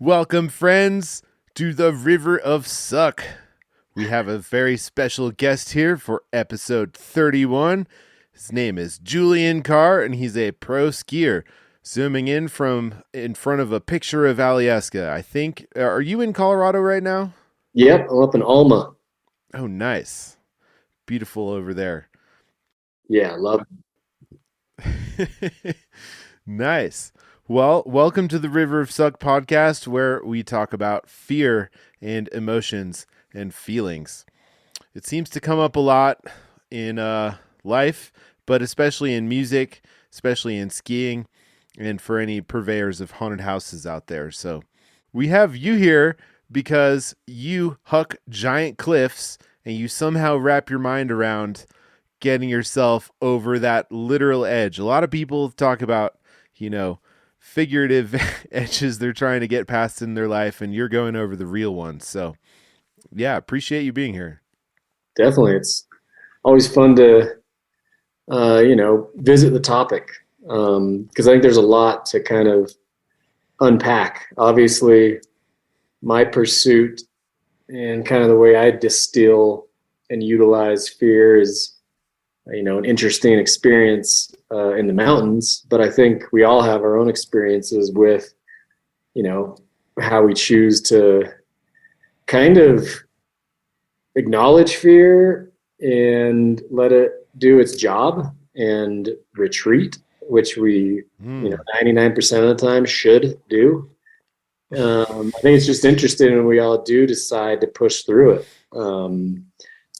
Welcome, friends, to the River of Suck. We have a very special guest here for episode 31. His name is Julian Carr, and he's a pro skier. Zooming in from in front of a picture of Alyeska. I think, are you in Colorado right now? Yep, I'm up in Alma. Oh, nice. Beautiful over there. Yeah, love Nice. Well, welcome to the River of Suck podcast, where we talk about fear and emotions and feelings. It seems to come up a lot in life, but especially in music, especially in skiing, and for any purveyors of haunted houses out there. So we have you here because you huck giant cliffs and you somehow wrap your mind around getting yourself over that literal edge. A lot of people talk about, figurative edges they're trying to get past in their life, and you're going over the real ones. So yeah, appreciate you being here. Definitely. It's always fun to, visit the topic because I think there's a lot to kind of unpack. Obviously, my pursuit and kind of the way I distill and utilize fear is, an interesting experience in the mountains. But I think we all have our own experiences with, how we choose to kind of acknowledge fear and let it do its job and retreat, which we, 99% of the time should do. I think it's just interesting when we all do decide to push through it,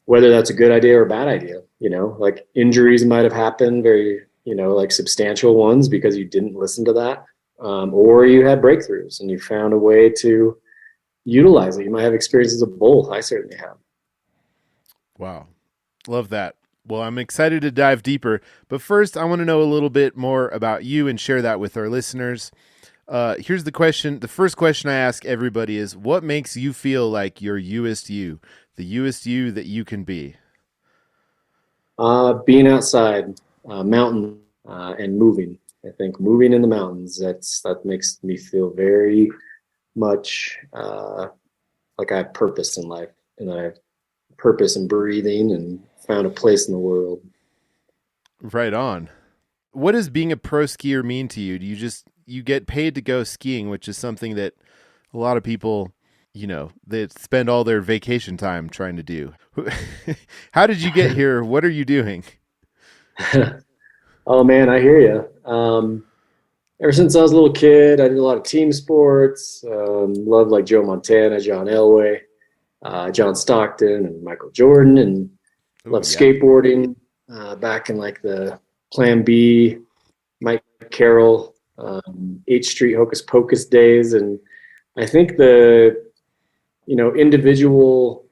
whether that's a good idea or a bad idea. Like injuries might have happened, very, like substantial ones because you didn't listen to that, or you had breakthroughs and you found a way to utilize it. You might have experiences of both. I certainly have. Wow. Love that. Well, I'm excited to dive deeper, but first I want to know a little bit more about you and share that with our listeners. Here's the question. The first question I ask everybody is, what makes you feel like your youest you, the youest you that you can be? Being outside, mountain, and moving. I think moving in the mountains, that makes me feel very much like I have purpose in life, and I have purpose in breathing and found a place in the world. Right on. What does being a pro skier mean to you? Do you get paid to go skiing, which is something that a lot of people, they spend all their vacation time trying to do. How did you get here? What are you doing? Oh man, I hear you. Ever since I was a little kid, I did a lot of team sports. Loved like Joe Montana, John Elway, John Stockton, and Michael Jordan, and loved skateboarding back in like the Plan B, Mike Carroll, H Street Hocus Pocus days. And I think the individual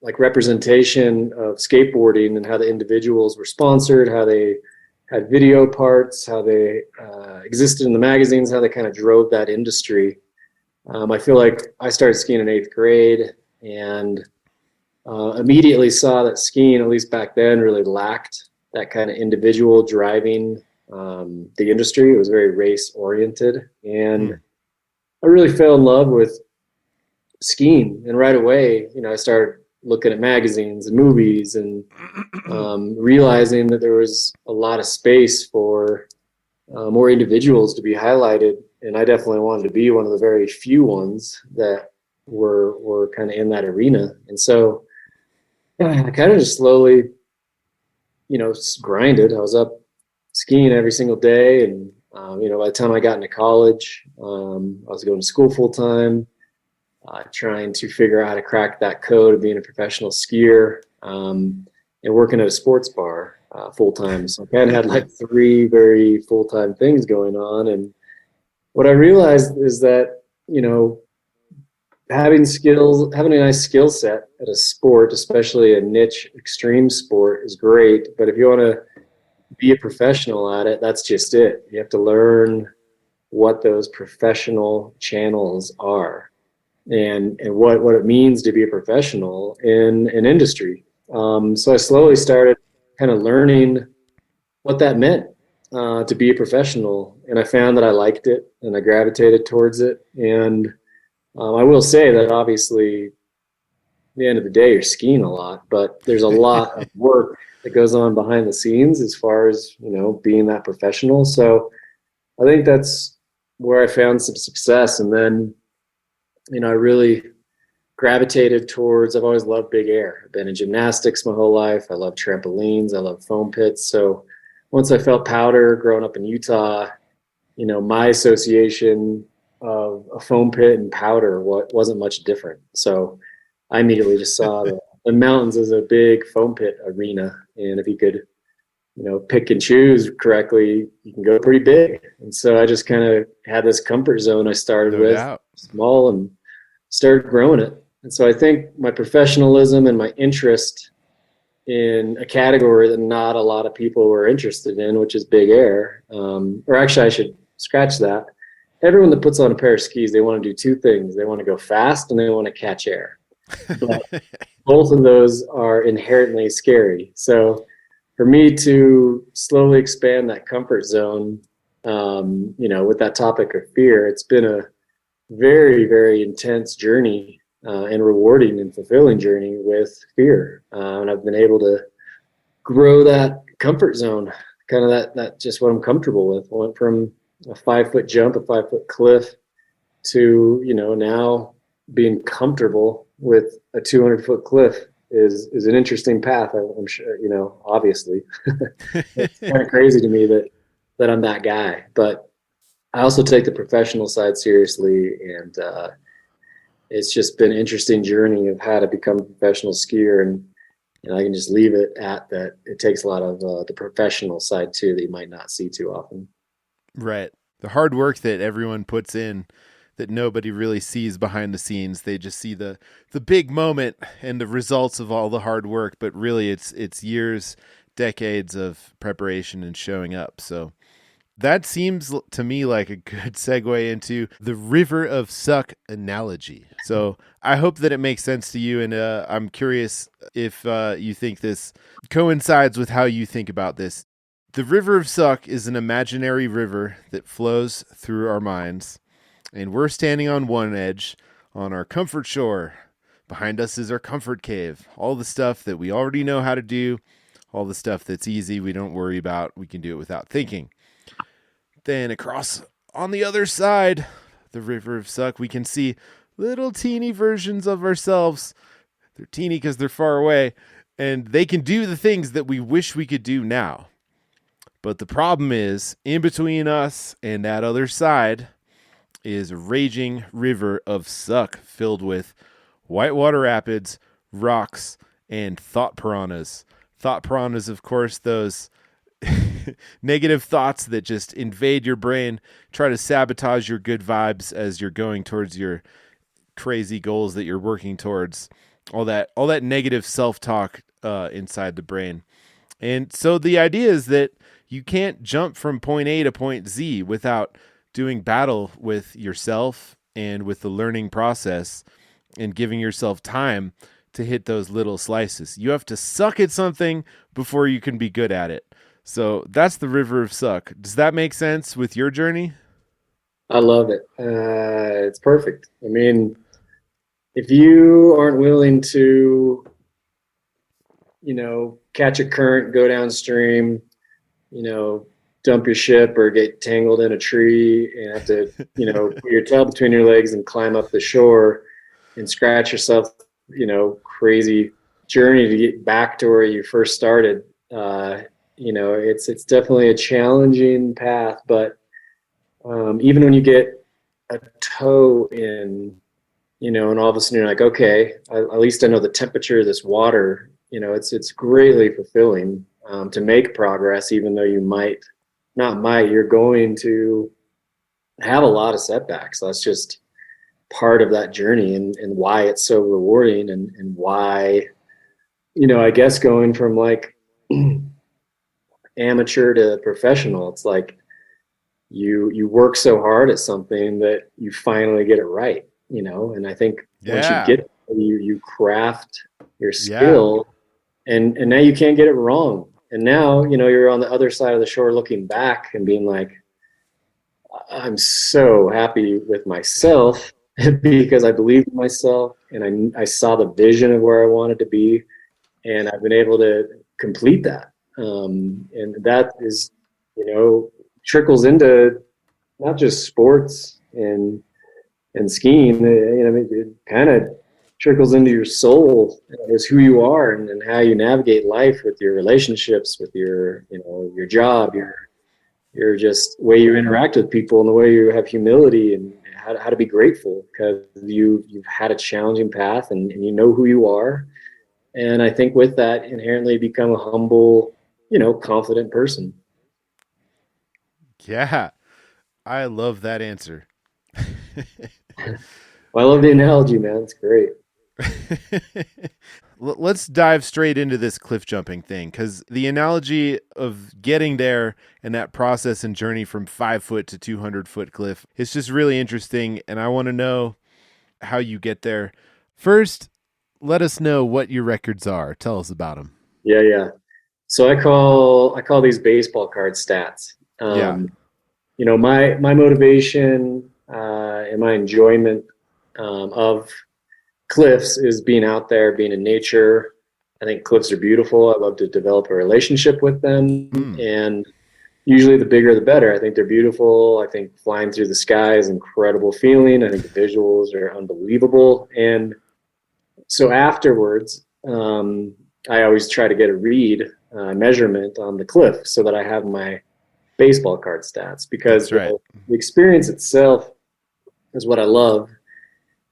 like representation of skateboarding and how the individuals were sponsored, how they had video parts, how they existed in the magazines, how they kind of drove that industry. I feel like I started skiing in 8th grade and immediately saw that skiing, at least back then, really lacked that kind of individual driving the industry. It was very race oriented, and I really fell in love with skiing. And right away, I started looking at magazines and movies and realizing that there was a lot of space for more individuals to be highlighted. And I definitely wanted to be one of the very few ones that were kind of in that arena. And so I kind of just slowly, grinded. I was up skiing every single day. And, by the time I got into college, I was going to school full time, trying to figure out how to crack that code of being a professional skier, and working at a sports bar full time. So I kind of had like 3 very full-time things going on. And what I realized is that, having a nice skill set at a sport, especially a niche extreme sport, is great. But if you want to be a professional at it, that's just it. You have to learn what those professional channels are and what it means to be a professional in an industry. So I slowly started kind of learning what that meant to be a professional. and I found that I liked it and I gravitated towards it. And I will say that obviously, at the end of the day, you're skiing a lot, but there's a lot of work that goes on behind the scenes as far as, being that professional. So I think that's where I found some success. And then, I really gravitated towards, I've always loved big air. I've been in gymnastics my whole life. I love trampolines. I love foam pits. So once I felt powder growing up in Utah, my association of a foam pit and powder wasn't much different. So I immediately just saw the mountains as a big foam pit arena. And if you could, pick and choose correctly, you can go pretty big. And so I just kind of had this comfort zone I started No with, doubt. small, and started growing it. And so I think my professionalism and my interest in a category that not a lot of people were interested in, which is big air, or actually I should scratch that. Everyone that puts on a pair of skis, they want to do two things. They want to go fast and they want to catch air. But both of those are inherently scary. So for me to slowly expand that comfort zone, with that topic of fear, it's been a very, very intense journey and rewarding and fulfilling journey with fear. And I've been able to grow that comfort zone, kind of that just what I'm comfortable with. I went from a 5-foot jump, a 5-foot cliff to, now being comfortable with a 200-foot cliff is an interesting path. I'm sure, obviously it's kind of crazy to me that I'm that guy, but I also take the professional side seriously. And it's just been an interesting journey of how to become a professional skier. And I can just leave it at that. It takes a lot of the professional side too, that you might not see too often. Right. The hard work that everyone puts in that nobody really sees behind the scenes. They just see the big moment and the results of all the hard work, but really it's years, decades of preparation and showing up. So that seems to me like a good segue into the river of suck analogy. So I hope that it makes sense to you, and I'm curious if you think this coincides with how you think about this. The river of suck is an imaginary river that flows through our minds, and we're standing on one edge, on our comfort shore. Behind us is our comfort cave, all the stuff that we already know how to do, all the stuff that's easy, we don't worry about, we can do it without thinking. Then across on the other side, the river of suck, we can see little teeny versions of ourselves. They're teeny because they're far away, and they can do the things that we wish we could do now. But the problem is, in between us and that other side is a raging river of suck filled with whitewater rapids, rocks, and thought piranhas. Thought piranhas, of course, those negative thoughts that just invade your brain, try to sabotage your good vibes as you're going towards your crazy goals that you're working towards. All that negative self-talk inside the brain. And so the idea is that you can't jump from point A to point Z without doing battle with yourself and with the learning process and giving yourself time to hit those little slices. You have to suck at something before you can be good at it. So that's the river of suck. Does that make sense with your journey? I love it. It's perfect. I mean, if you aren't willing to, catch a current, go downstream, dump your ship or get tangled in a tree and have to, put your tail between your legs and climb up the shore and scratch yourself, crazy journey to get back to where you first started. It's definitely a challenging path, but even when you get a toe in, and all of a sudden you're like, okay, at least I know the temperature of this water. It's greatly fulfilling to make progress, even though you're going to have a lot of setbacks. That's just part of that journey and why it's so rewarding and why, I guess going from like amateur to professional, it's like you work so hard at something that you finally get it right, and I think once you get you craft your skill and now you can't get it wrong. And now, you're on the other side of the shore looking back and being like, I'm so happy with myself because I believed in myself and I saw the vision of where I wanted to be, and I've been able to complete that. And that is, trickles into not just sports and skiing. It kind of trickles into your soul as who you are and how you navigate life with your relationships, with your job, your just way you interact with people and the way you have humility and how to be grateful because you've had a challenging path and you know who you are. And I think with that inherently become a humble, confident person. Yeah, I love that answer. Well, I love the analogy, man. It's great. Let's dive straight into this cliff jumping thing because the analogy of getting there and that process and journey from 5 foot to 200 foot cliff is just really interesting. And I want to know how you get there. First, let us know what your records are. Tell us about them. Yeah, yeah. So I call these baseball card stats. Yeah. My motivation and my enjoyment of cliffs is being out there, being in nature. I think cliffs are beautiful. I love to develop a relationship with them, Mm, and usually the bigger the better. I think they're beautiful. I think flying through the sky is an incredible feeling. I think the visuals are unbelievable, and so afterwards, I always try to get a read measurement on the cliff so that I have my baseball card stats because that's right. the experience itself is what I love.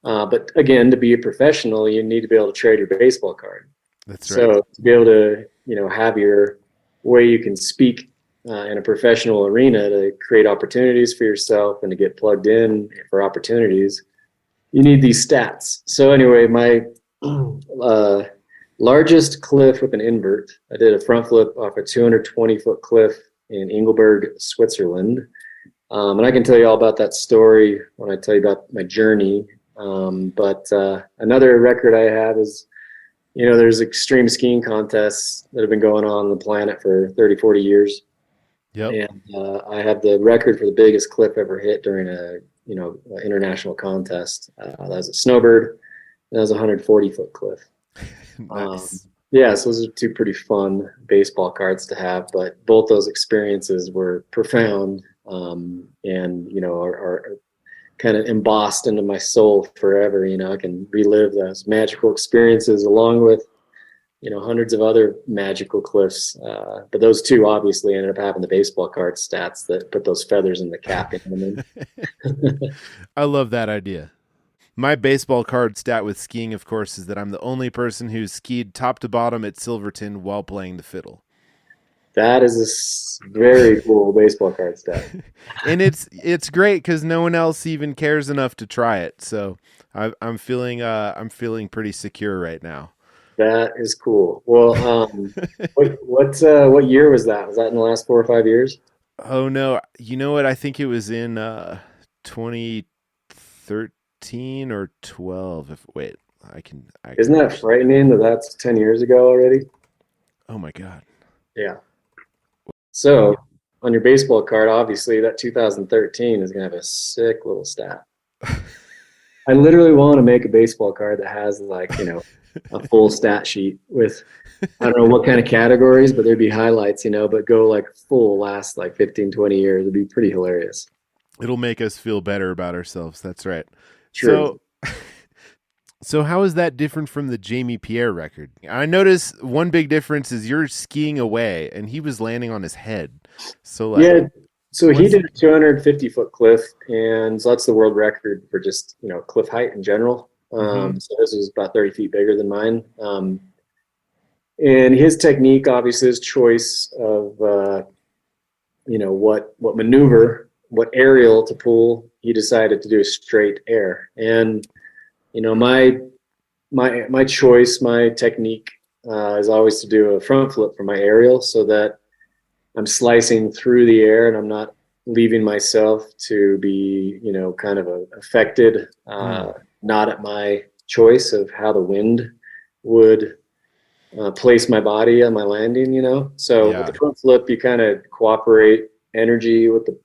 But again, to be a professional, you need to be able to trade your baseball card. That's right. So to be able to, have your way you can speak in a professional arena to create opportunities for yourself and to get plugged in for opportunities, you need these stats. So anyway, my uh, largest cliff with an invert, I did a front flip off a 220-foot cliff in Engelberg, Switzerland. And I can tell you all about that story when I tell you about my journey. But another record I have is, there's extreme skiing contests that have been going on the planet for 30, 40 years. Yep. And I have the record for the biggest cliff ever hit during a, international contest. That was a snowbird. That was a 140-foot cliff. Nice. Yeah, so those are two pretty fun baseball cards to have, but both those experiences were profound, and are kind of embossed into my soul forever. I can relive those magical experiences along with hundreds of other magical cliffs. But those two obviously ended up having the baseball card stats that put those feathers in the cap in them. I love that idea. My baseball card stat with skiing, of course, is that I'm the only person who's skied top to bottom at Silverton while playing the fiddle. That is a very cool baseball card stat. And it's great because no one else even cares enough to try it. So I'm feeling pretty secure right now. That is cool. Well, what year was that? Was that in the last 4 or 5 years? Oh no, you know what? I think it was in 2013 or 12. If wait, I can Isn't that actually. frightening that that's 10 years ago already? Oh my god. Yeah. So on your baseball card, obviously that 2013 is going to have a sick little stat. I literally want to make a baseball card that has a full stat sheet with, I don't know what kind of categories, but there'd be highlights, but go like full last like 15, 20 years. It'd be pretty hilarious. It'll make us feel better about ourselves. That's right. True. So So how is that different from the Jamie Pierre record? I notice one big difference is you're skiing away and he was landing on his head. So like Yeah. So he what's did a 250-foot cliff, and so that's the world record for just cliff height in general. mhm. So this was about 30 feet bigger than mine. And his technique, obviously, his choice of what maneuver, what aerial to pull, he decided to do a straight air. And my choice, my technique is always to do a front flip for my aerial, so that I'm slicing through the air and I'm not leaving myself to be, kind of affected, Mm, not at my choice of how the wind would place my body on my landing. So with the yeah. front flip, you kind of cooperate energy with the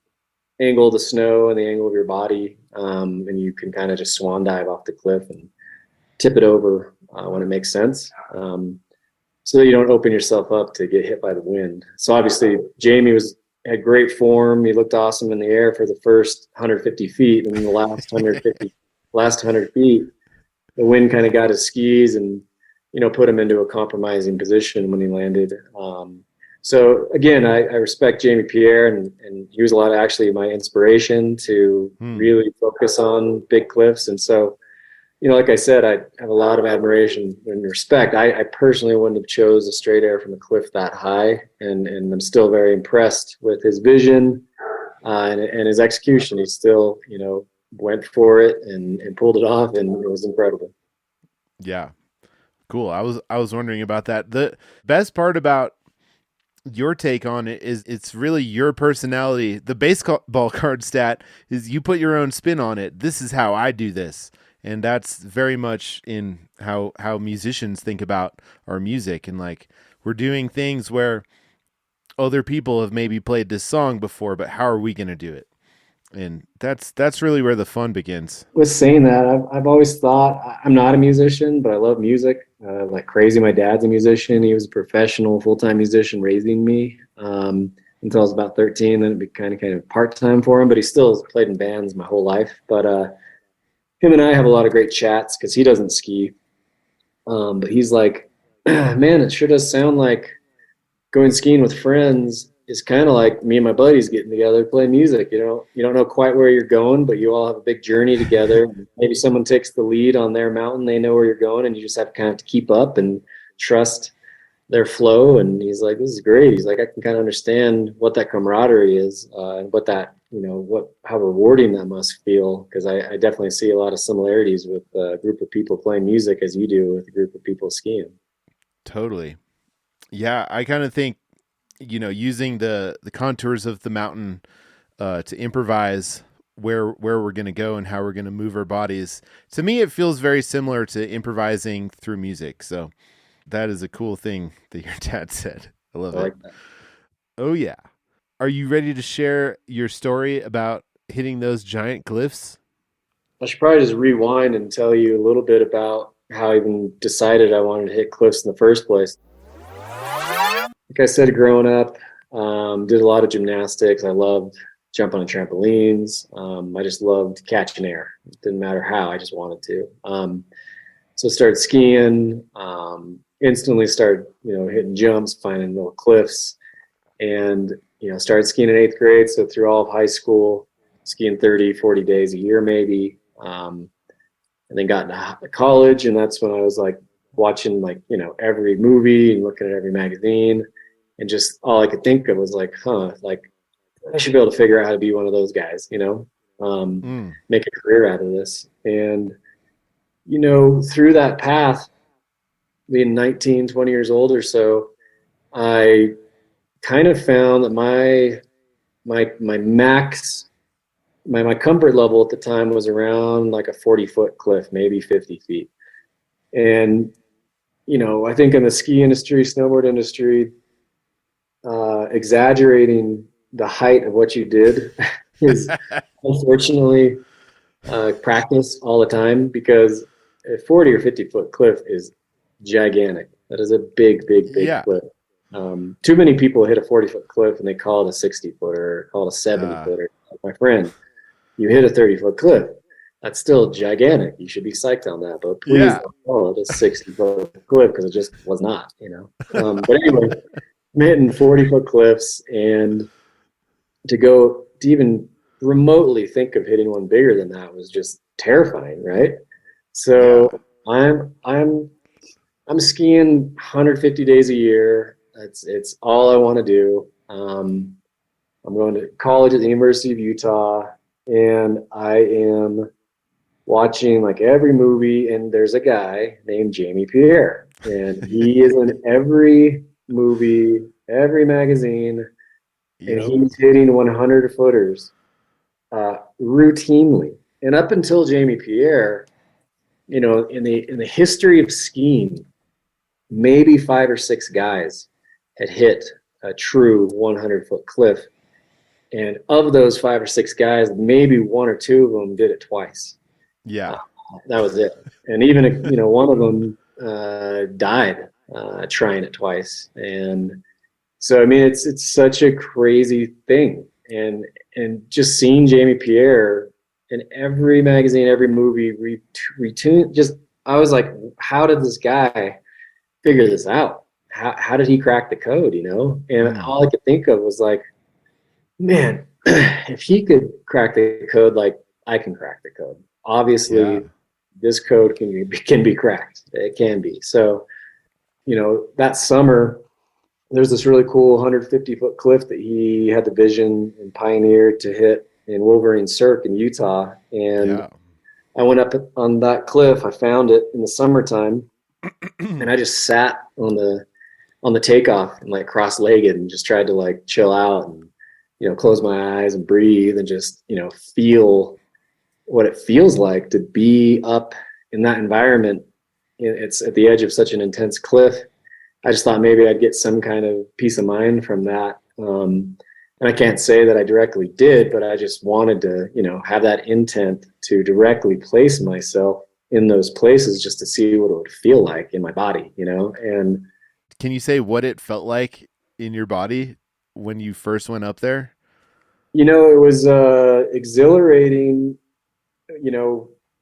angle of the snow and the angle of your body. And you can kind of just swan dive off the cliff and tip it over when it makes sense. So that you don't open yourself up to get hit by the wind. So obviously Jamie had great form. He looked awesome in the air for the first 150 feet. And then the last 100 feet, the wind kind of got his skis and, put him into a compromising position when he landed. So again, I respect Jamie Pierre, and he was a lot of actually my inspiration to really focus on big cliffs. And so, like I said, I have a lot of admiration and respect. I personally wouldn't have chose a straight air from a cliff that high, and I'm still very impressed with his vision and his execution. He still, went for it and pulled it off, and it was incredible. Yeah. Cool. I was wondering about that. The best part about your take on it is it's really your personality. The baseball card stat is you put your own spin on it. This is how I do this. And that's very much in how musicians think about our music. And like, we're doing things where other people have maybe played this song before, but how are we going to do it? And that's really where the fun begins. With saying that, I've always thought I'm not a musician, but I love music like crazy. My dad's a musician. He was a professional full-time musician raising me until I was about 13. Then it became kind of part-time for him, but he still has played in bands my whole life. But him and I have a lot of great chats because he doesn't ski. But he's like, man, it sure does sound like going skiing with friends is kind of like me and my buddies getting together, playing music. You don't know quite where you're going, but you all have a big journey together. Maybe someone takes the lead on their mountain. They know where you're going, and you just have to kind of keep up and trust their flow. And he's like, this is great. He's like, I can kind of understand what that camaraderie is and what that, how rewarding that must feel. Because I definitely see a lot of similarities with a group of people playing music as you do with a group of people skiing. Totally. Yeah, I kind of think, using the contours of the mountain to improvise where we're going to go and how we're going to move our bodies. To me, it feels very similar to improvising through music. So that is a cool thing that your dad said. I love it. That. Oh, yeah. Are you ready to share your story about hitting those giant cliffs? I should probably just rewind and tell you a little bit about how I even decided I wanted to hit cliffs in the first place. Like I said, growing up, did a lot of gymnastics. I loved jumping on trampolines. I just loved catching air. It didn't matter how, I just wanted to. So started skiing, instantly started, hitting jumps, finding little cliffs, and, started skiing in 8th grade. So through all of high school, skiing 30, 40 days a year, maybe. And then got into college, and that's when I was like watching every movie and looking at every magazine. And just all I could think of was like, I should be able to figure out how to be one of those guys, make a career out of this. And, through that path, being 19, 20 years old or so, I kind of found that my max, my comfort level at the time was around like a 40-foot cliff, maybe 50 feet. And, I think in the ski industry, snowboard industry, exaggerating the height of what you did is unfortunately practice all the time, because a 40 or 50-foot cliff is gigantic. That is a big cliff. Too many people hit a 40-foot cliff and they call it a 60-footer, call it a 70-footer. My friend, you hit a 30-foot cliff. That's still gigantic. You should be psyched on that, but please don't call it a 60-foot cliff, because it just was not, But anyway, I'm hitting 40-foot cliffs, and to even remotely think of hitting one bigger than that was just terrifying, right? So I'm skiing 150 days a year. It's all I want to do. I'm going to college at the University of Utah, and I am watching like every movie, and there's a guy named Jamie Pierre, and he is in every movie, every magazine, and he's hitting 100-footers routinely. And up until Jamie Pierre, in the history of skiing, maybe 5 or 6 guys had hit a true 100-foot cliff. And of those 5 or 6 guys, maybe 1 or 2 of them did it twice. Yeah. That was it. And even, one of them died trying it twice. And so, I mean, it's such a crazy thing. And just seeing Jamie Pierre in every magazine, every movie, retune, just, I was like, how did this guy figure this out? How did he crack the code, And all I could think of was like, man, if he could crack the code, like I can crack the code. Obviously, this code can be cracked. It can be. So, that summer, there's this really cool 150-foot cliff that he had the vision and pioneered to hit in Wolverine Cirque in Utah. And I went up on that cliff. I found it in the summertime, and I just sat on the takeoff and like cross-legged and just tried to like chill out and close my eyes and breathe and just feel what it feels like to be up in that environment. It's at the edge of such an intense cliff. I just thought maybe I'd get some kind of peace of mind from that. And I can't say that I directly did, but I just wanted to, have that intent to directly place myself in those places just to see what it would feel like in my body, And can you say what it felt like in your body when you first went up there? It was exhilarating,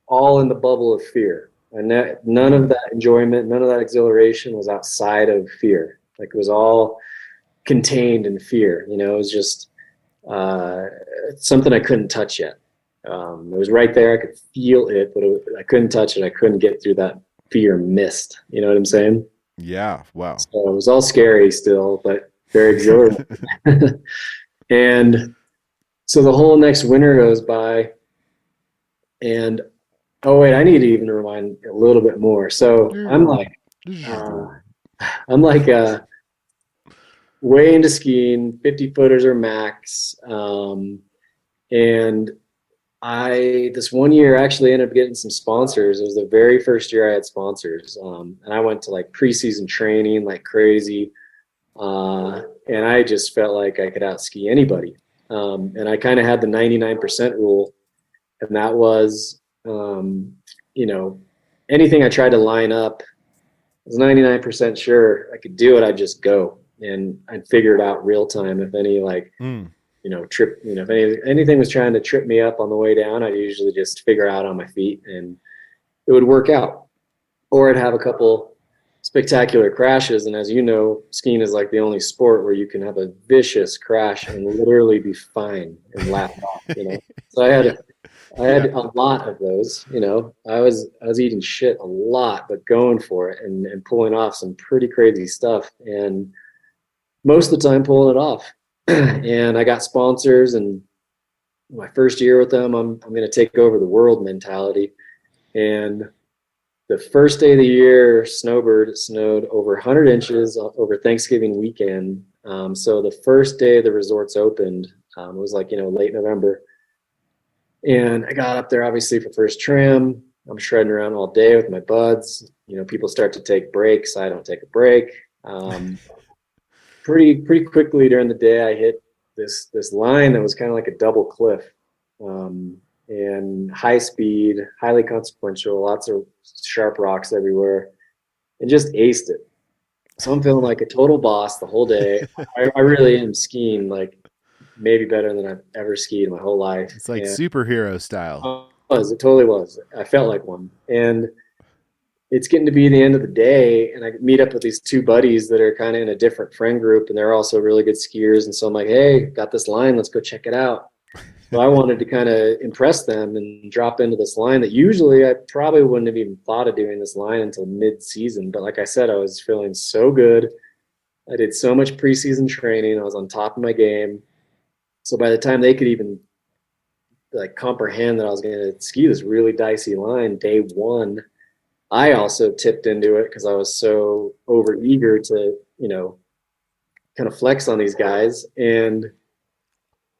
all in the bubble of fear. And none of that enjoyment, none of that exhilaration was outside of fear. Like it was all contained in fear. It was just something I couldn't touch yet. It was right there. I could feel it, but I couldn't touch it. I couldn't get through that fear mist. You know what I'm saying? Yeah. Wow. So it was all scary still, but very exhilarating. And so the whole next winter goes by, and oh wait, I need to even remind a little bit more. So I'm like way into skiing, 50 footers or max. And this one year actually ended up getting some sponsors. It was the very first year I had sponsors. And I went to like preseason training like crazy. And I just felt like I could out ski anybody. And I kind of had the 99% rule. And that was, anything I tried to line up, I was 99% sure I could do it. I'd just go and I'd figure it out real time. If any trip, if anything was trying to trip me up on the way down, I'd usually just figure out on my feet and it would work out. Or I'd have a couple spectacular crashes. And as you know, skiing is like the only sport where you can have a vicious crash and literally be fine and laugh off, So I had a lot of those, I was eating shit a lot, but going for it and pulling off some pretty crazy stuff. And most of the time pulling it off. And I got sponsors, and my first year with them, I'm going to take over the world mentality. And the first day of the year, it snowed over 100 inches over Thanksgiving weekend. So the first day the resorts opened, it was like, late November. And I got up there obviously for first trim. I'm shredding around all day with my buds. People start to take breaks. I don't take a break. Pretty quickly during the day, I hit this line that was kind of like a double cliff, and high speed, highly consequential, lots of sharp rocks everywhere, and just aced it. So I'm feeling like a total boss the whole day. I really am skiing like maybe better than I've ever skied in my whole life. It's like superhero style. It totally was. I felt like one. And it's getting to be the end of the day, and I meet up with these two buddies that are kind of in a different friend group, and they're also really good skiers. And so I'm like, hey, got this line, let's go check it out. So I wanted to kind of impress them and drop into this line that usually I probably wouldn't have even thought of doing this line until mid-season. But like I said, I was feeling so good. I did so much preseason training. I was on top of my game. So by the time they could even like comprehend that I was going to ski this really dicey line day one, I also tipped into it because I was so overeager to, kind of flex on these guys. And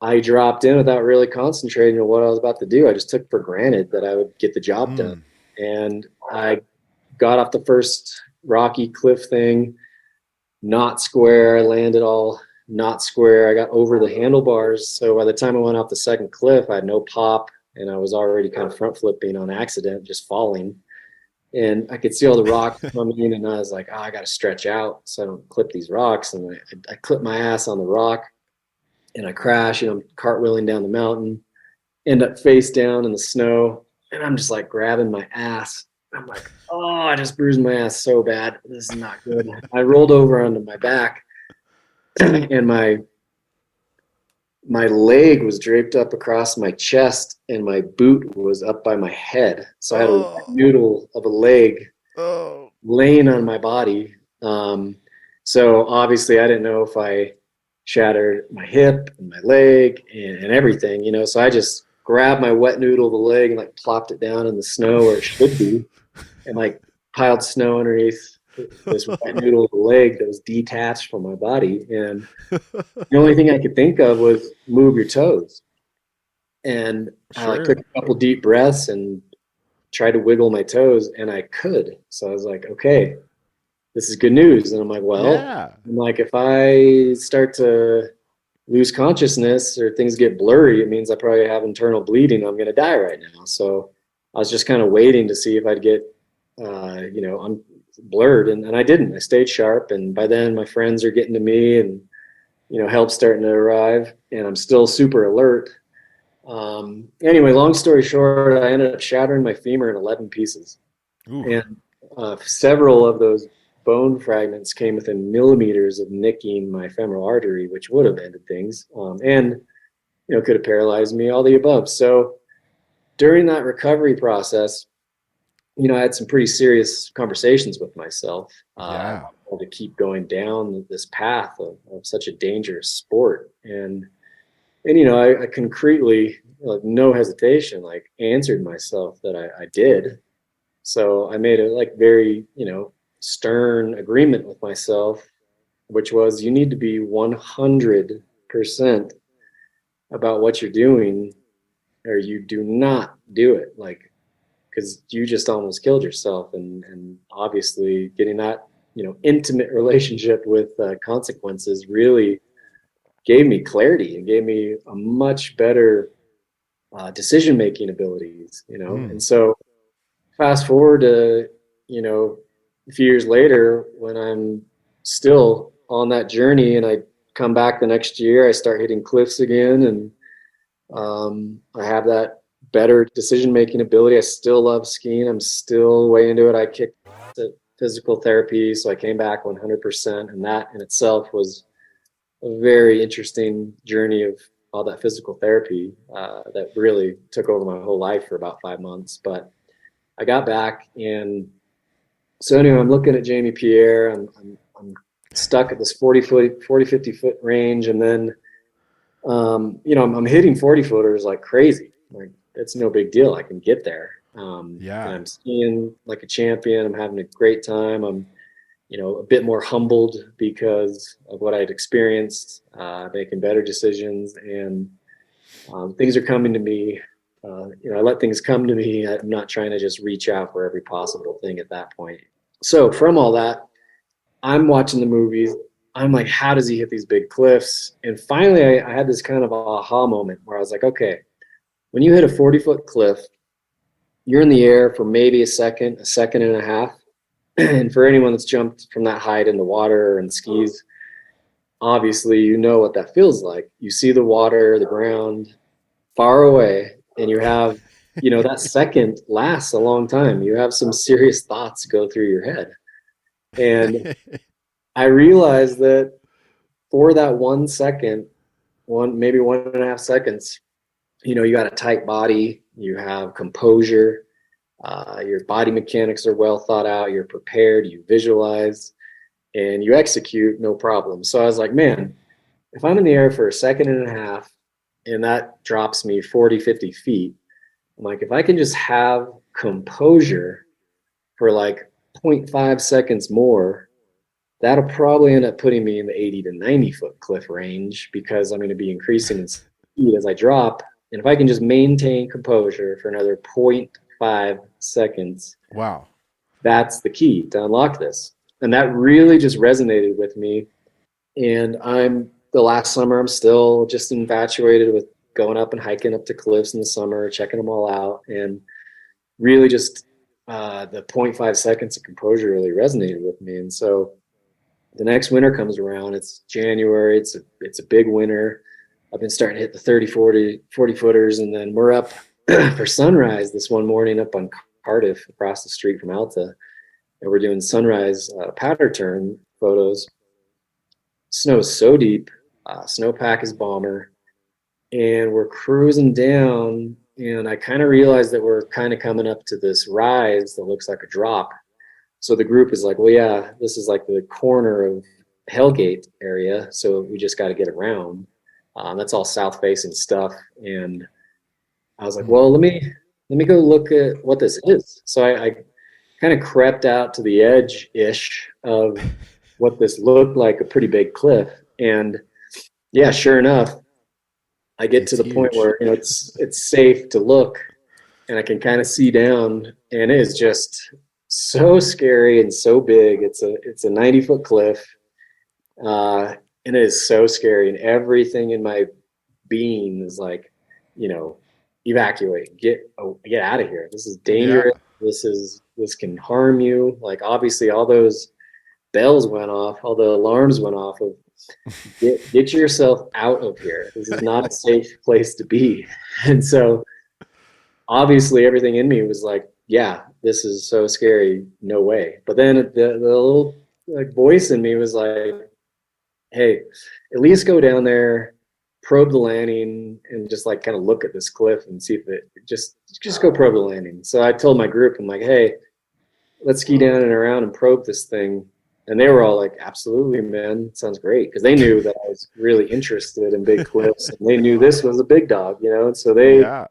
I dropped in without really concentrating on what I was about to do. I just took for granted that I would get the job done. And I got off the first rocky cliff thing, not square. I landed all not square. I got over the handlebars. So by the time I went off the second cliff, I had no pop, and I was already kind of front flipping on accident, just falling. And I could see all the rocks coming in, and I was like, oh, I got to stretch out so I don't clip these rocks. And I clipped my ass on the rock, and I crash, I'm cartwheeling down the mountain, end up face down in the snow. And I'm just like grabbing my ass. I'm like, oh, I just bruised my ass so bad. This is not good. I rolled over onto my back, and my leg was draped up across my chest, and my boot was up by my head. So I had a noodle of a leg laying on my body. So obviously I didn't know if I shattered my hip and my leg and everything, so I just grabbed my wet noodle of a leg and like plopped it down in the snow where it should be, and like piled snow underneath this wet noodle of a leg that was detached from my body. And the only thing I could think of was move your toes. And I took a couple deep breaths and tried to wiggle my toes, and I could. So I was like, okay, this is good news. And I'm like, well, I'm like, if I start to lose consciousness or things get blurry, it means I probably have internal bleeding. I'm going to die right now. So I was just kind of waiting to see if I'd get, blurred. And I didn't. I stayed sharp. And by then my friends are getting to me, and, help's starting to arrive, and I'm still super alert. Anyway, long story short, I ended up shattering my femur in 11 pieces. Ooh. And several of those bone fragments came within millimeters of nicking my femoral artery, which would have ended things, and could have paralyzed me, all the above. So during that recovery process, I had some pretty serious conversations with myself to keep going down this path of such a dangerous sport. And I concretely, like, no hesitation, like, answered myself that I did. So I made a very, stern agreement with myself, which was, you need to be 100% about what you're doing, or you do not do it. Like, because you just almost killed yourself. And obviously getting that, intimate relationship with consequences really gave me clarity and gave me a much better decision-making abilities, And so fast forward to, a few years later, when I'm still on that journey, and I come back the next year, I start hitting cliffs again, and I have that better decision-making ability. I still love skiing. I'm still way into it. I kicked at physical therapy, so I came back 100%, and that in itself was a very interesting journey of all that physical therapy that really took over my whole life for about 5 months. But I got back, and so anyway, I'm looking at Jamie Pierre. I'm stuck at this 50 foot range, and then I'm hitting 40 footers like crazy. Like, it's no big deal. I can get there. And I'm skiing like a champion. I'm having a great time. I'm a bit more humbled because of what I had experienced, making better decisions, and things are coming to me. I let things come to me. I'm not trying to just reach out for every possible thing at that point. So from all that, I'm watching the movies. I'm like, how does he hit these big cliffs? And finally, I had this kind of aha moment where I was like, okay, when you hit a 40-foot cliff, you're in the air for maybe a second and a half. And for anyone that's jumped from that height in the water and skis, obviously you know what that feels like. You see the water, the ground far away, and you have, that second lasts a long time. You have some serious thoughts go through your head. And I realized that for that 1 second, maybe 1.5 seconds, you got a tight body, you have composure, your body mechanics are well thought out, you're prepared, you visualize, and you execute, no problem. So I was like, man, if I'm in the air for a second and a half and that drops me 40, 50 feet, I'm like, if I can just have composure for like 0.5 seconds more, that'll probably end up putting me in the 80 to 90 foot cliff range, because I'm going to be increasing in speed as I drop. And if I can just maintain composure for another 0.5 seconds, wow, that's the key to unlock this. And that really just resonated with me. And I'm the last summer, I'm still just infatuated with going up and hiking up to cliffs in the summer, checking them all out. And really just the 0.5 seconds of composure really resonated with me. And so the next winter comes around, it's January, it's a big winter. I've been starting to hit the 30, 40 footers. And then we're up for sunrise this one morning up on Cardiff across the street from Alta. And we're doing sunrise powder turn photos. Snow is so deep, snowpack is bomber, and we're cruising down. And I kind of realized that we're kind of coming up to this rise that looks like a drop. So the group is like, well, yeah, this is like the corner of Hellgate area. So we just got to get around. That's all south facing stuff. And I was like, well, let me go look at what this is. So I kind of crept out to the edge-ish of what this looked like, a pretty big cliff. And yeah, sure enough, I get to the point where, you know, it's safe to look and I can kind of see down, and it is just so scary and so big. It's a 90-foot cliff. And it is so scary, and everything in my being is like, you know, evacuate, get out of here. This is dangerous. Yeah. This can harm you. Like, obviously all those bells went off, all the alarms went off of get yourself out of here. This is not a safe place to be. And so obviously everything in me was like, yeah, this is so scary. No way. But then the little like voice in me was like, hey, at least go down there, probe the landing, and just like kind of look at this cliff and see if it just go probe the landing. So I told my group, I'm like, hey, let's ski down and around and probe this thing. And they were all like, absolutely, man, sounds great. Because they knew that I was really interested in big cliffs, and they knew this was a big dog, you know. And so they, you know,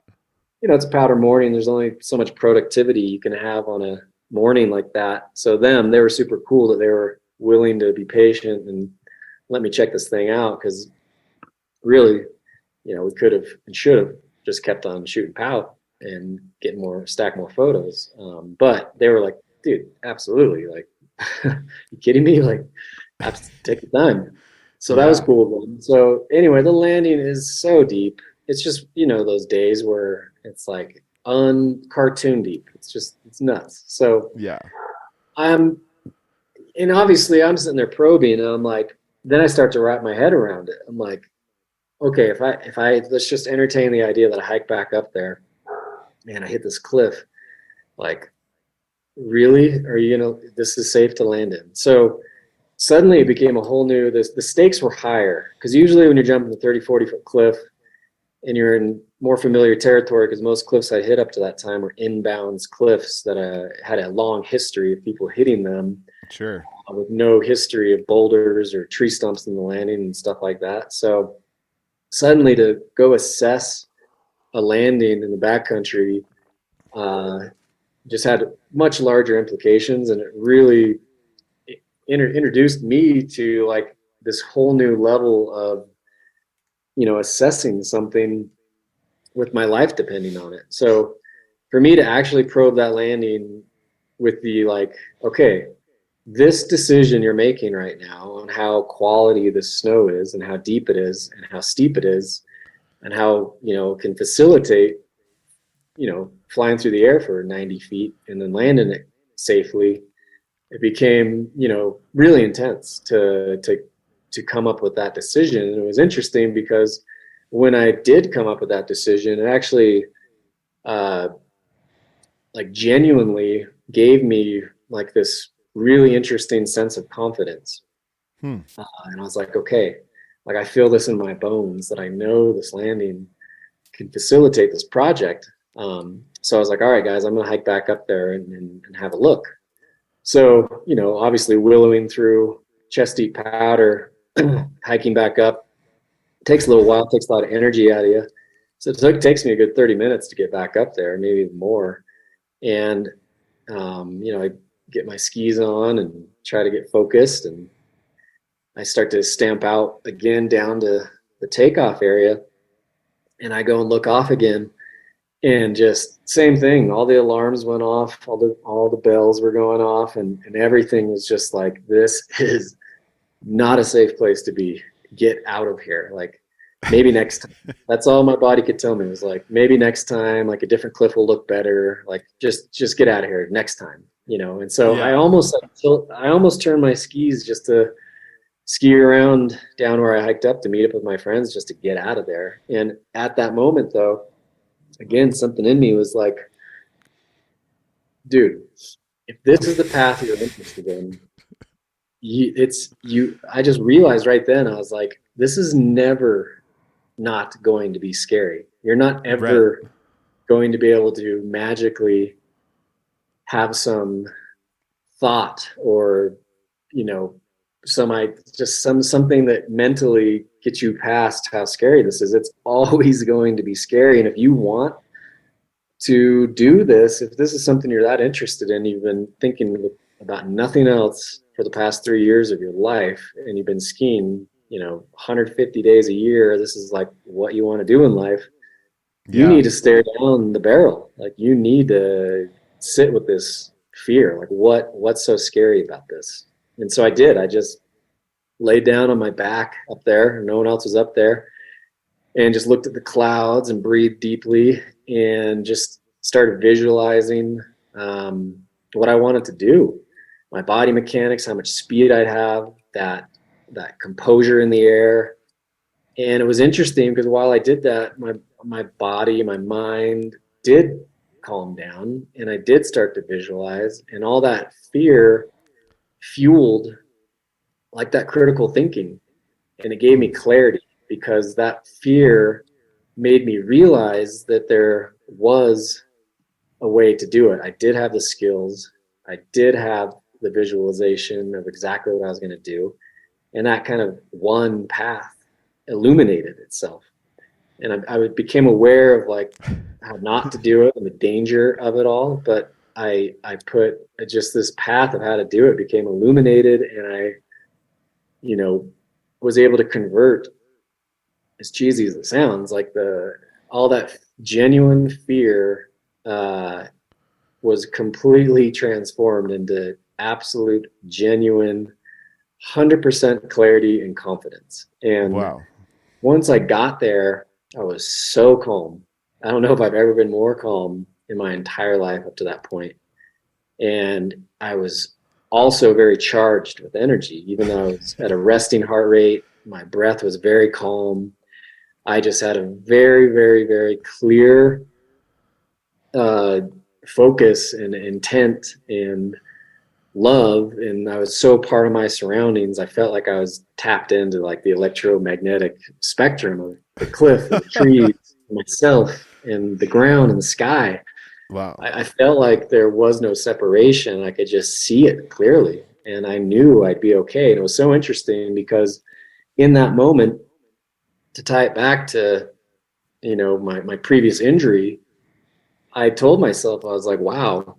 it's a powder morning. There's only so much productivity you can have on a morning like that. So they were super cool that they were willing to be patient and let me check this thing out, because really, you know, we could have and should have just kept on shooting POW and stack more photos. But they were like, dude, absolutely. Like, you kidding me? Like, I have to take the time. So that was cool. So anyway, the landing is so deep. It's just, you know, those days where it's like cartoon deep. It's nuts. So yeah, and obviously I'm sitting there probing, and I'm like, then I start to wrap my head around it. I'm like, okay, if I let's just entertain the idea that I hike back up there and I hit this cliff, like, really? Are you gonna, this is safe to land in? So suddenly it became a whole new, the stakes were higher, because usually when you're jumping a 30, 40-foot cliff and you're in more familiar territory, because most cliffs I hit up to that time were inbounds cliffs that had a long history of people hitting them. Sure. With no history of boulders or tree stumps in the landing and stuff like that. So suddenly to go assess a landing in the backcountry just had much larger implications, and it really introduced me to like this whole new level of, you know, assessing something with my life depending on it. So for me to actually probe that landing with the like, okay, this decision you're making right now on how quality the snow is and how deep it is and how steep it is and how, you know, can facilitate, you know, flying through the air for 90 feet and then landing it safely, it became, you know, really intense to come up with that decision. And it was interesting because when I did come up with that decision, it actually like genuinely gave me like this really interesting sense of confidence. And I was like, okay, like I feel this in my bones that I know this landing can facilitate this project. So I was like, all right, guys, I'm going to hike back up there and have a look. So, you know, obviously willowing through chest deep powder, hiking back up, takes a little while, takes a lot of energy out of you. So it takes me a good 30 minutes to get back up there, maybe even more. And, you know, I get my skis on and try to get focused, and I start to stamp out again down to the takeoff area, and I go and look off again, and just same thing. All the alarms went off, all the bells were going off, and everything was just like, this is not a safe place to be. get out of here. Like maybe next time. That's all my body could tell me was like, maybe next time, like a different cliff will look better. Like just get out of here next time, you know? And so Yeah. I almost turned my skis just to ski around down where I hiked up to meet up with my friends just to get out of there. And at that moment though, again, something in me was like, dude, if this is the path you're interested in, I just realized right then, I was like, this is never not going to be scary. You're not Right. ever going to be able to magically have some thought or, you know, something that mentally gets you past how scary this is. It's always going to be scary. And if you want to do this, if this is something you're that interested in, you've been thinking about nothing else for the past 3 years of your life, and you've been skiing, 150 days a year, this is like what you want to do in life, you Yeah. need to stare down the barrel. Like you need to sit with this fear. Like what's so scary about this? And so I did. I just laid down on my back up there. No one else was up there, and just looked at the clouds and breathed deeply and just started visualizing what I wanted to do, my body mechanics, how much speed I'd have, that composure in the air. And it was interesting because while I did that, my body, my mind did calm down, and I did start to visualize, and all that fear fueled like that critical thinking, and it gave me clarity because that fear made me realize that there was a way to do it. I did have the skills. I did have the visualization of exactly what I was going to do. And that kind of one path illuminated itself. And I became aware of like how not to do it and the danger of it all. But I put just this path of how to do it became illuminated, and I, was able to convert, as cheesy as it sounds, like all that genuine fear was completely transformed into absolute, genuine, 100% clarity and confidence. And Wow. once I got there, I was so calm. I don't know if I've ever been more calm in my entire life up to that point. And I was also very charged with energy, even though I was at a resting heart rate. My breath was very calm. I just had a very, very, very clear uh, focus and intent and love. And I was so part of my surroundings. I felt like I was tapped into like the electromagnetic spectrum of the cliff and the trees, and myself and the ground and the sky. Wow. I felt like there was no separation. I could just see it clearly, and I knew I'd be okay. And it was so interesting because in that moment, to tie it back to, my previous injury, I told myself, I was like, wow,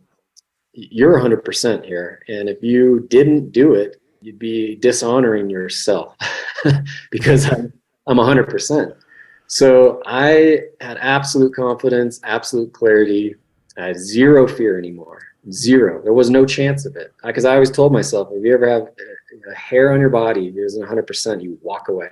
you're 100% here. And if you didn't do it, you'd be dishonoring yourself because I'm 100%. So I had absolute confidence, absolute clarity. I had zero fear anymore. Zero. There was no chance of it. Because I always told myself, if you ever have a hair on your body isn't 100%, you walk away.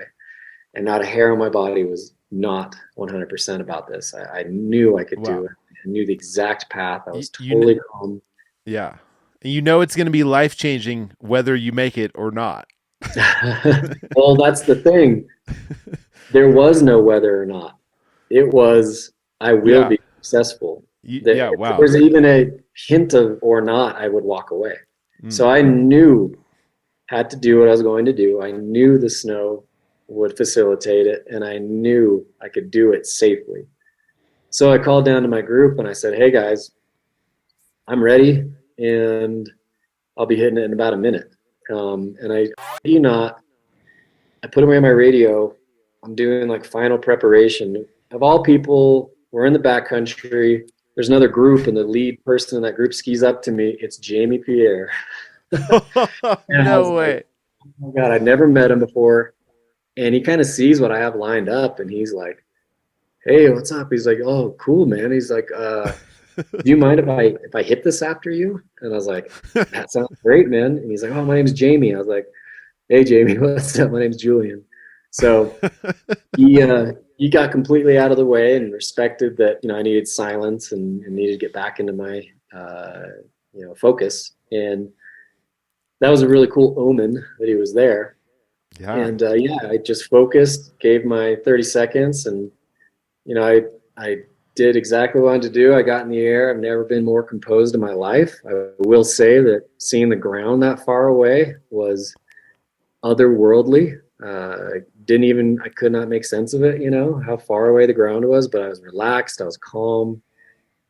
And not a hair on my body was not 100% about this. I knew I could do Wow. it. I knew the exact path. I You, was you kn- totally calm. yeah. You know it's going to be life changing whether you make it or not. Well, that's the thing. There was no whether or not. It was, I will Yeah. be successful. Yeah. If there Wow. was even a hint of or not, I would walk away. Mm. So I knew, had to do what I was going to do. I knew the snow would facilitate it, and I knew I could do it safely. So I called down to my group and I said, hey guys, I'm ready, and I'll be hitting it in about a minute. And I put away my radio. I'm doing like final preparation. Of all people, we're in the backcountry. There's another group, and the lead person in that group skis up to me. It's Jamie Pierre. And I was No like, way. oh my God, I'd never met him before. And he kind of sees what I have lined up, and he's like, hey, what's up? He's like, oh, cool, man. He's like, do you mind if I hit this after you? And I was like, that sounds great, man. And he's like, oh, my name's Jamie. I was like, hey, Jamie, what's up? My name's Julian. So he got completely out of the way and respected that, I needed silence and needed to get back into my, focus. And that was a really cool omen that he was there. Yeah. And I just focused, gave my 30 seconds, and I did exactly what I wanted to do. I got in the air. I've never been more composed in my life. I will say that seeing the ground that far away was otherworldly. I could not make sense of it, how far away the ground was, but I was relaxed. I was calm.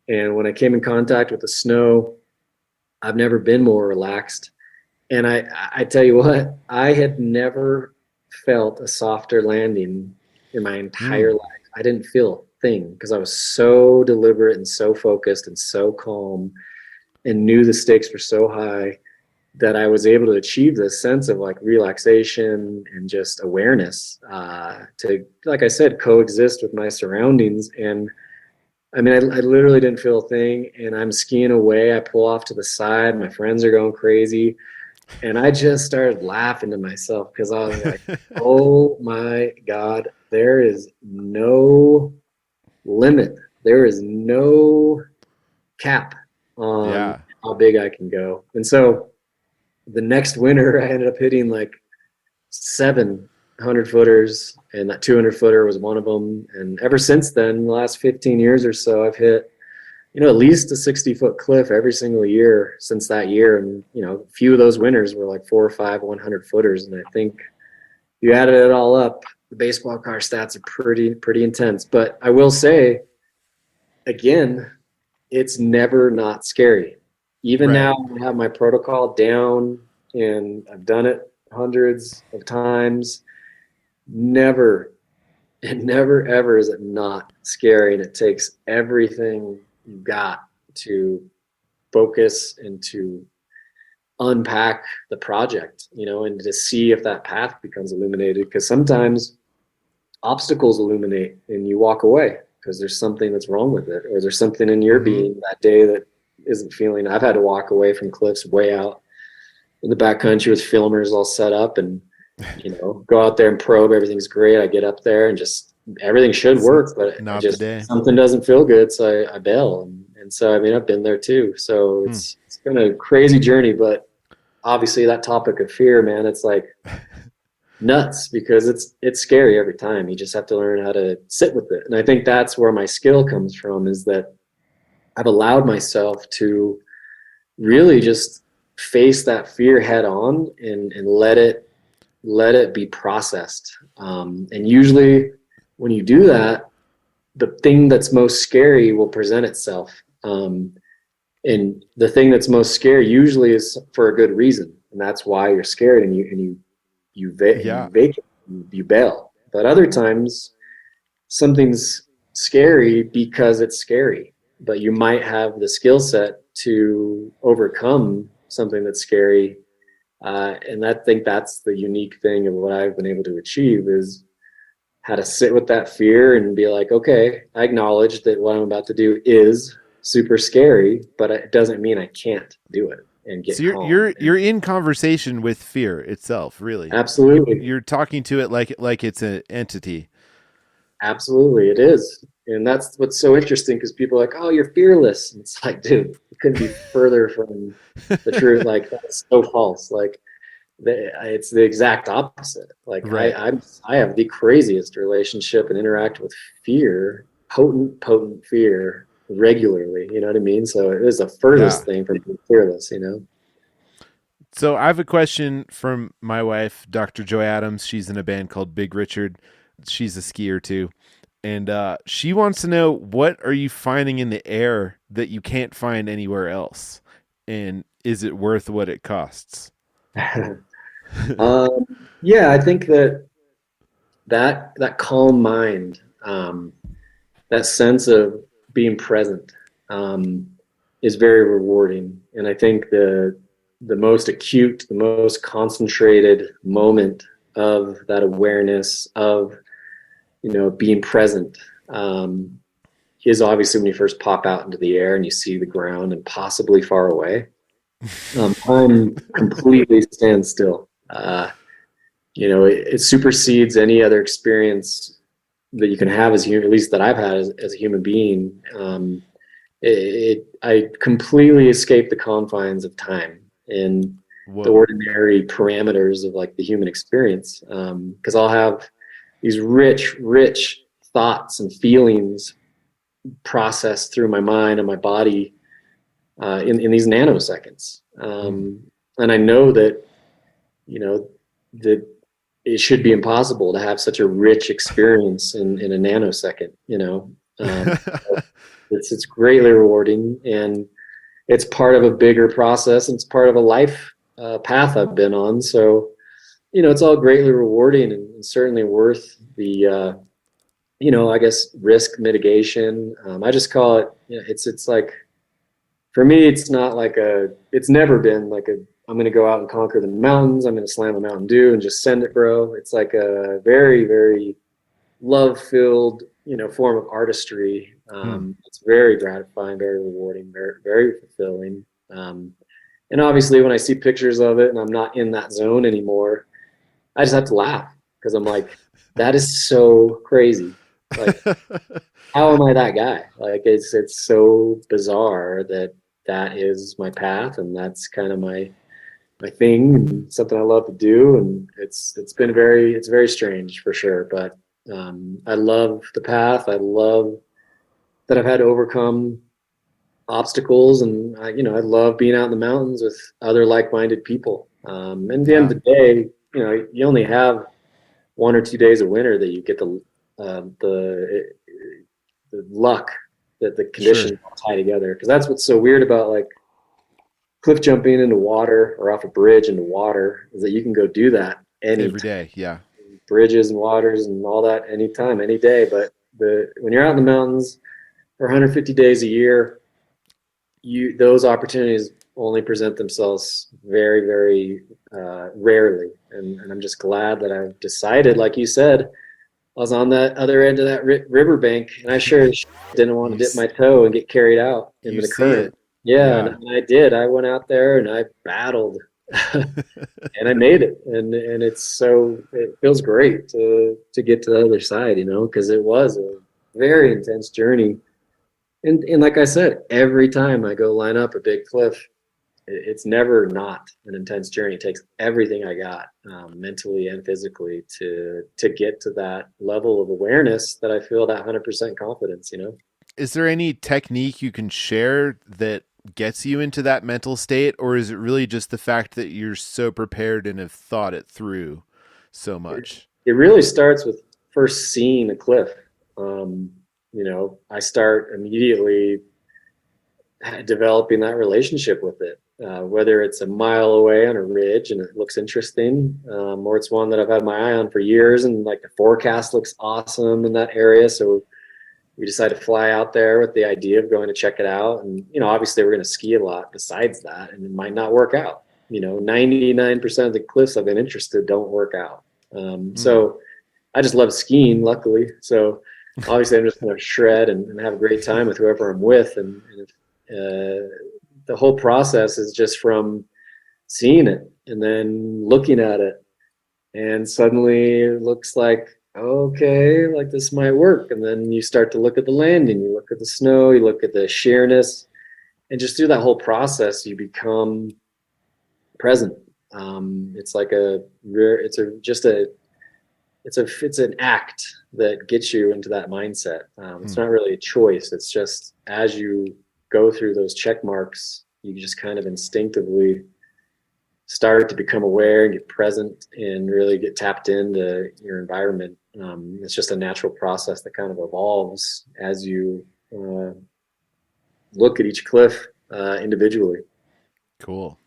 And when I came in contact with the snow, I've never been more relaxed. And I tell you what, I had never felt a softer landing in my entire life. I didn't feel a thing because I was so deliberate and so focused and so calm and knew the stakes were so high that I was able to achieve this sense of like relaxation and just awareness to, like I said, coexist with my surroundings. And I mean, I literally didn't feel a thing, and I'm skiing away. I pull off to the side. My friends are going crazy. And I just started laughing to myself because I was like, oh my God, there is no limit. There is no cap on how big I can go. And so the next winter, I ended up hitting like 700 footers, and that 200 footer was one of them. And ever since then, the last 15 years or so, I've hit at least a 60-foot cliff every single year since that year. And, a few of those winners were like 4 or 5 100 footers. And I think you added it all up, the baseball card stats are pretty intense. But I will say, again, it's never not scary. Even now, I have my protocol down and I've done it hundreds of times. Never ever is it not scary. And it takes everything you got to focus and to unpack the project, and to see if that path becomes illuminated, because sometimes obstacles illuminate and you walk away because there's something that's wrong with it, or there's something in your being that day that isn't feeling. I've had to walk away from cliffs way out in the backcountry with filmers all set up and go out there and probe. Everything's great. I get up there and just everything should work, but something doesn't feel good, so I bail. And so I mean, I've been there too. So it's been a crazy journey, but obviously that topic of fear, man, it's like nuts because it's scary every time. You just have to learn how to sit with it. And I think that's where my skill comes from, is that I've allowed myself to really just face that fear head on and let it be processed. And usually when you do that, the thing that's most scary will present itself. And the thing that's most scary usually is for a good reason. And that's why you're scared and you bail. But other times something's scary because it's scary, but you might have the skill set to overcome something that's scary. And I think that's the unique thing of what I've been able to achieve, is how to sit with that fear and be like, okay, I acknowledge that what I'm about to do is super scary, but it doesn't mean I can't do it and get calm. You're in conversation with fear itself, really. Absolutely. You're talking to it like it's an entity. Absolutely, it is. And that's what's so interesting, because people are like, oh, you're fearless. And it's like, dude, it couldn't be further from the truth. Like, that's so false. Like, it's the exact opposite. Like, I have the craziest relationship and interact with fear, potent fear, regularly. You know what I mean? So it is the furthest thing from being fearless, So I have a question from my wife, Dr. Joy Adams. She's in a band called Big Richard. She's a skier too. And she wants to know, what are you finding in the air that you can't find anywhere else? And is it worth what it costs? I think that calm mind, that sense of being present, is very rewarding. And I think the most acute, the most concentrated moment of that awareness of, being present, is obviously when you first pop out into the air and you see the ground and possibly far away. Time completely stands still. it supersedes any other experience that you can have as human, at least that I've had as a human being. I completely escape the confines of time and the Whoa. ordinary parameters of like the human experience. Because I'll have these rich thoughts and feelings processed through my mind and my body in these nanoseconds. Hmm. And I know that, that it should be impossible to have such a rich experience in a nanosecond. Um, it's greatly rewarding, and it's part of a bigger process. And it's part of a life path I've been on. So, it's all greatly rewarding and certainly worth the, I guess risk mitigation. I just call it, it's like, for me, it's never been like I'm going to go out and conquer the mountains. I'm going to slam a Mountain Dew and just send it, bro. It's like a very, very love filled, form of artistry. Hmm. It's very gratifying, very rewarding, very, very fulfilling. And obviously when I see pictures of it and I'm not in that zone anymore, I just have to laugh because I'm like, that is so crazy. Like, how am I that guy? Like, it's so bizarre that that is my path and that's kind of my thing and something I love to do. And it's very strange for sure. But I love the path. I love that I've had to overcome obstacles, and I love being out in the mountains with other like-minded people. And at the end Yeah, of the day, you only have 1 or 2 days of winter that you get the luck that the sure. conditions all tie together. Because that's what's so weird about like cliff jumping into water or off a bridge into water is that you can go do that Every anytime. day. Yeah. Bridges and waters and all that anytime, any day. But when you're out in the mountains for 150 days a year, those opportunities only present themselves very, very rarely. And I'm just glad that I've decided, like you said, I was on that other end of that riverbank, and I sure as didn't want to You dip my s- toe and get carried out into you the see current. it. Yeah, Yeah. and I did. I went out there and I battled, and I made it. And it feels great to get to the other side, because it was a very intense journey. And like I said, every time I go line up a big cliff, it's never not an intense journey. It takes everything I got, mentally and physically, to get to that level of awareness that I feel that 100% confidence. Is there any technique you can share that gets you into that mental state, or is it really just the fact that you're so prepared and have thought it through so it, much? it really starts with first seeing a cliff. Um, I start immediately developing that relationship with it. Whether it's a mile away on a ridge and it looks interesting, or it's one that I've had my eye on for years and like the forecast looks awesome in that area. So we decided to fly out there with the idea of going to check it out. And, obviously we're going to ski a lot besides that, and it might not work out. 99% of the cliffs I've been interested don't work out. Hmm. So I just love skiing, luckily. So obviously I'm just going to shred and have a great time with whoever I'm with. And the whole process is just from seeing it and then looking at it, and suddenly it looks like, okay, like this might work. And then you start to look at the landing, you look at the snow, you look at the sheerness, and just through that whole process you become present. It's like a rare it's a just a it's an act that gets you into that mindset. It's Hmm. not really a choice. It's just as you go through those check marks, you just kind of instinctively start to become aware and get present and really get tapped into your environment. It's just a natural process that kind of evolves as you look at each cliff individually. Cool.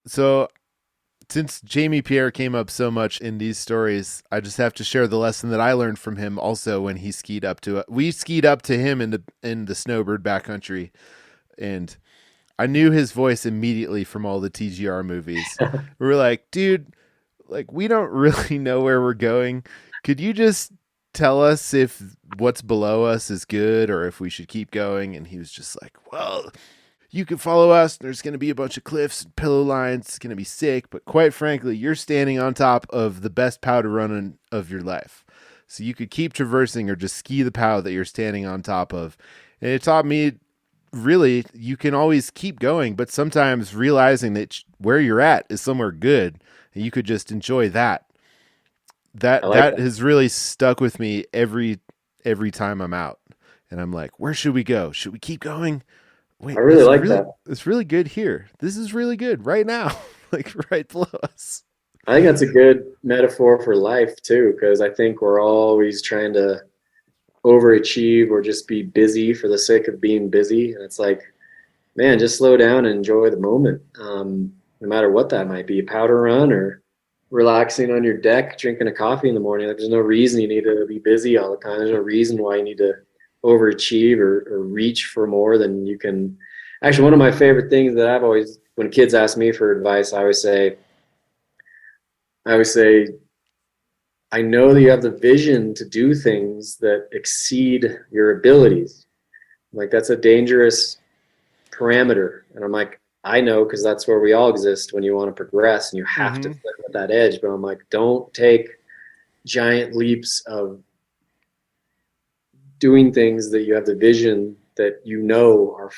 So, since Jamie Pierre came up so much in these stories, I just have to share the lesson that I learned from him also when he skied up to it. We skied up to him in the snowbird backcountry, and I knew his voice immediately from all the TGR movies. We were like, dude, like we don't really know where we're going. Could you just tell us if what's below us is good or if we should keep going? And he was just like, well, you can follow us. There's going to be a bunch of cliffs and pillow lines. It's going to be sick. But quite frankly, you're standing on top of the best powder run of your life. So you could keep traversing or just ski the pow that you're standing on top of. And it taught me, really, you can always keep going, but sometimes realizing that where you're at is somewhere good, and you could just enjoy that. That has really stuck with me every time I'm out. And I'm like, where should we go? Should we keep going? Wait, I really like that. It's really good here. This is really good right now, like right below us. I think that's a good metaphor for life too, because I think we're always trying to overachieve or just be busy for the sake of being busy. And it's like, man, just slow down and enjoy the moment. No matter what that might be, a powder run or relaxing on your deck, drinking a coffee in the morning. Like, there's no reason you need to be busy all the time. There's no reason why you need to overachieve or reach for more than you can. Actually, one of my favorite things that I've always, when kids ask me for advice, I always say, I know that you have the vision to do things that exceed your abilities. Like, that's a dangerous parameter. And I'm like, I know, because that's where we all exist when you want to progress and you have to flip at that edge. But I'm like, don't take giant leaps of doing things that you have the vision that you know are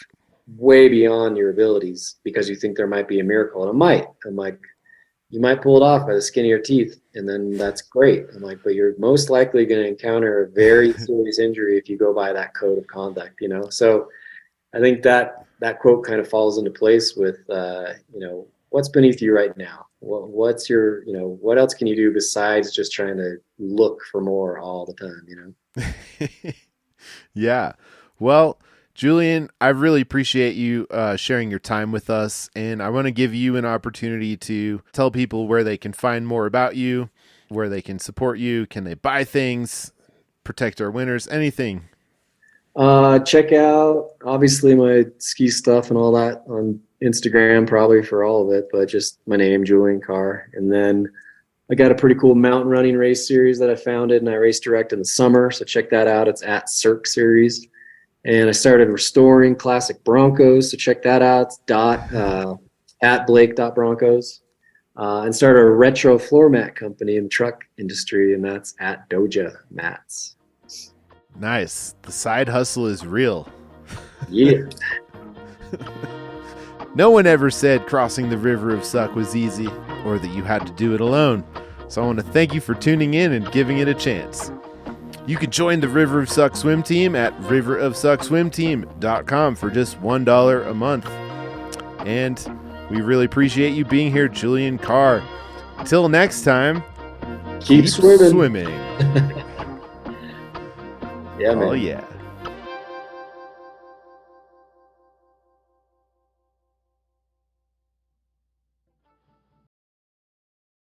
way beyond your abilities because you think there might be a miracle. And it might. I'm like, you might pull it off by the skin of your teeth, and then that's great. I'm like, but you're most likely going to encounter a very serious injury if you go by that code of conduct, you know? So I think that quote kind of falls into place with, what's beneath you right now? What's your, what else can you do besides just trying to look for more all the time, Yeah. Well, Julian, I really appreciate you sharing your time with us, and I want to give you an opportunity to tell people where they can find more about you, where they can support you. Can they buy things, protect our winters, anything? Check out, obviously, my ski stuff and all that on Instagram, probably for all of it, but just my name, Julian Carr. And then I got a pretty cool mountain running race series that I founded, and I race direct in the summer, so check that out. It's at Cirque Series. And I started restoring classic Broncos, so check that out. It's at Blake.Broncos. And started a retro floor mat company in the truck industry, and that's at Doja Mats. Nice. The side hustle is real. Yeah. No one ever said crossing the river of suck was easy or that you had to do it alone. So I want to thank you for tuning in and giving it a chance. You can join the River of Suck swim team at riverofsuckswimteam.com for just $1 a month. And we really appreciate you being here, Julian Carr. Till next time, keep swimming. swimming. Yeah, man. Oh, yeah.